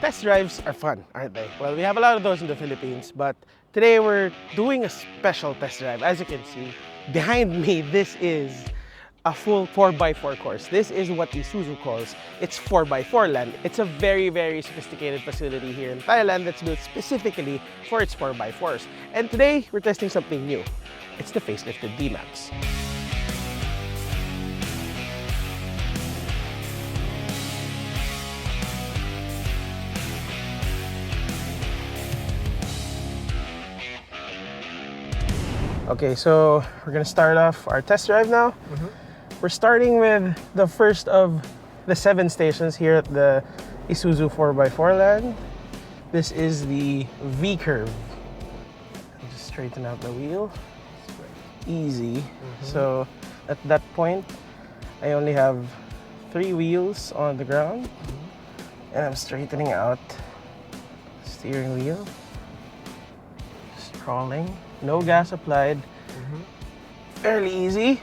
Test drives are fun, aren't they? Well, we have a lot of those in the Philippines, but today we're doing a special test drive. As you can see, behind me, this is a full 4x4 course. This is what Isuzu calls its 4x4 land. It's a very, very sophisticated facility here in Thailand that's built specifically for its 4x4s. And today, we're testing something new. It's the facelifted D-Max. Okay, so we're gonna start off our test drive now. We're starting with the first of the 7 stations here at the Isuzu 4x4 land. This is the V-curve. Just straighten out the wheel. Easy. So at that point, I only have 3 wheels on the ground, and I'm straightening out the steering wheel. Just crawling. No gas applied. Fairly easy.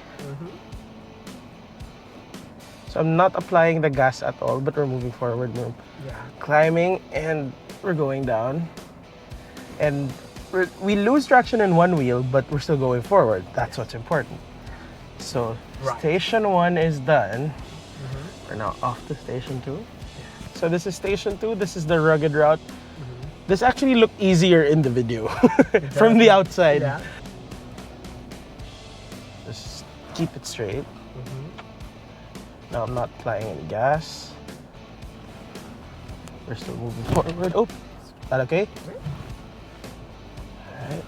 So I'm not applying the gas at all, but we're moving forward. We're climbing and we're going down. And we lose traction in one wheel, but we're still going forward. That's what's important. So station 1 is done. We're now off to station 2. So this is station 2. This is the rugged route. This actually looked easier in the video from the outside. Just keep it straight. Now I'm not applying any gas. We're still moving forward. Oh, is that okay? Alright.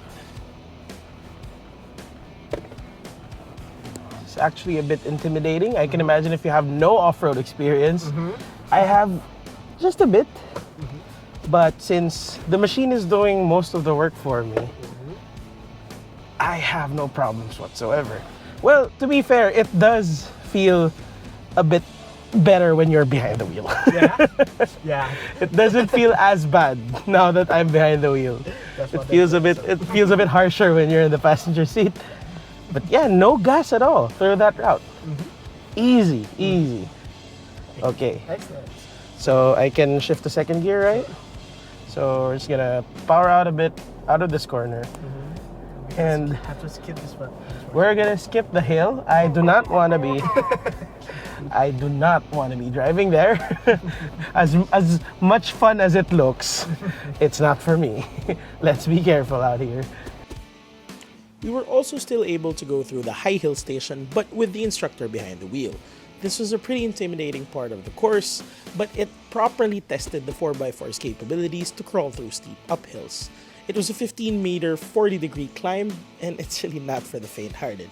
It's actually a bit intimidating. I can imagine if you have no off-road experience. I have just a bit. But since the machine is doing most of the work for me, I have no problems whatsoever. Well, to be fair, it does feel a bit better when you're behind the wheel. It doesn't feel as bad now that I'm behind the wheel. It feels a bit harsher when you're in the passenger seat. But yeah, no gas at all through that route. Easy, easy. Okay. Excellent. So I can shift to second gear, right? So we're just gonna power out a bit out of this corner. And have to skip this one. we're gonna skip the hill. I do not wanna be driving there. As much fun as it looks, it's not for me. Let's be careful out here. We were also still able to go through the high hill station, but with the instructor behind the wheel. This was a pretty intimidating part of the course, but it properly tested the 4x4's capabilities to crawl through steep uphills. It was a 15-meter, 40-degree climb, and it's really not for the faint-hearted.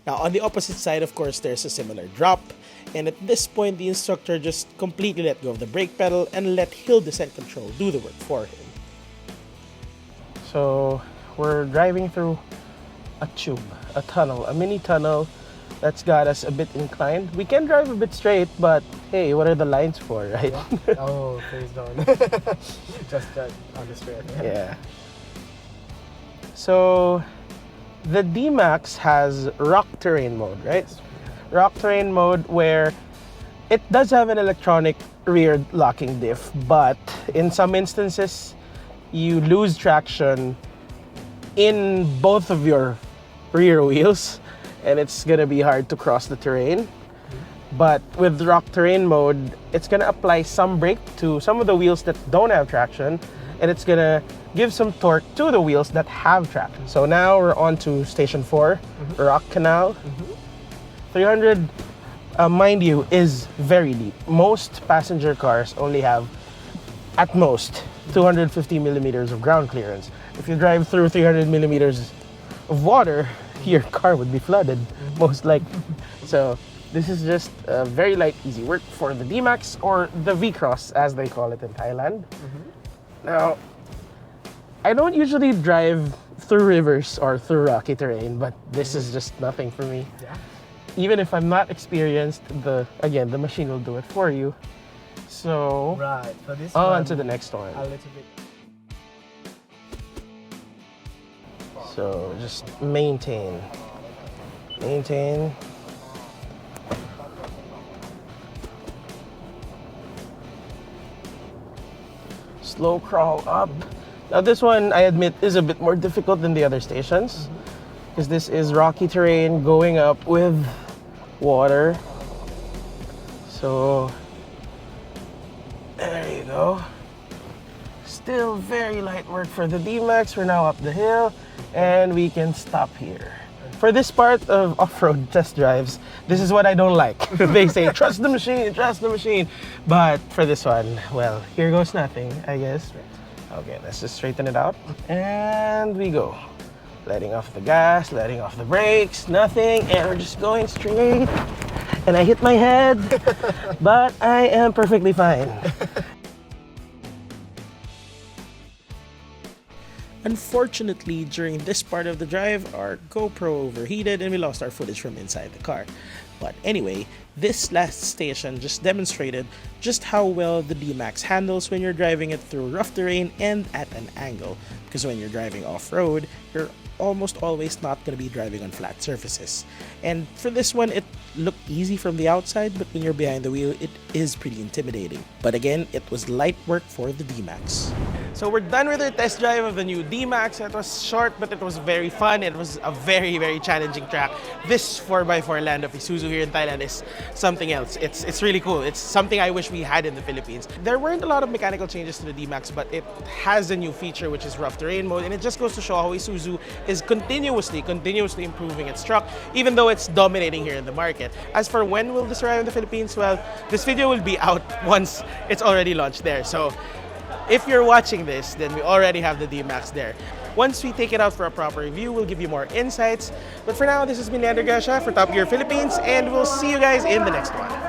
Now, on the opposite side, of course, there's a similar drop, and at this point, the instructor just completely let go of the brake pedal and let hill descent control do the work for him. So, we're driving through a tube, a tunnel, a mini tunnel that's got us a bit inclined. We can drive a bit straight, but hey, what are the lines for, right? Oh, please don't. Just on the straight. Yeah. So the D-Max has rock terrain mode, right? Rock terrain mode where it does have an electronic rear locking diff, but in some instances you lose traction in both of your rear wheels, and it's gonna be hard to cross the terrain. But with rock terrain mode, it's gonna apply some brake to some of the wheels that don't have traction, and it's gonna give some torque to the wheels that have traction. So now we're on to station 4, rock canal. 300, mind you, is very deep. Most passenger cars only have, at most, 250 millimeters of ground clearance. If you drive through 300 millimeters of water, your car would be flooded, most likely. So this is just a very light, easy work for the D-Max, or the V-Cross, as they call it in Thailand. Now, I don't usually drive through rivers or through rocky terrain, but this is just nothing for me. Even if I'm not experienced, the machine will do it for you. So, for this on to the next one. A little bit. So just maintain. slow crawl up. Now this one, I admit, is a bit more difficult than the other stations because this is rocky terrain going up with water. So there you go. Still very light work for the D-Max. We're now up the hill and we can stop here. For this part of off-road test drives, this is what I don't like. They say, trust the machine, trust the machine. But for this one, well, here goes nothing, I guess. Okay, let's just straighten it out. And we go. Letting off the gas, letting off the brakes, nothing. And we're just going straight. And I hit my head, but I am perfectly fine. Unfortunately, during this part of the drive, our GoPro overheated and we lost our footage from inside the car. But anyway, this last station just demonstrated just how well the D-Max handles when you're driving it through rough terrain and at an angle. Because when you're driving off-road, you're almost always not going to be driving on flat surfaces. And for this one, it looked easy from the outside, but when you're behind the wheel, it is pretty intimidating. But again, it was light work for the D-Max. So we're done with our test drive of the new D-Max. It was short, but it was very fun. It was a very, very challenging track. This 4x4 land of Isuzu here in Thailand is something else. It's really cool. It's something I wish we had in the Philippines. There weren't a lot of mechanical changes to the D-Max, but it has a new feature, which is rough terrain mode. And it just goes to show how Isuzu is continuously improving its truck, even though it's dominating here in the market. As for when will this arrive in the Philippines, well, this video will be out once it's already launched there. So if you're watching this, then we already have the D-Max there. Once we take it out for a proper review, we'll give you more insights. But for now, this has been Leander Gasha for Top Gear Philippines, and we'll see you guys in the next one.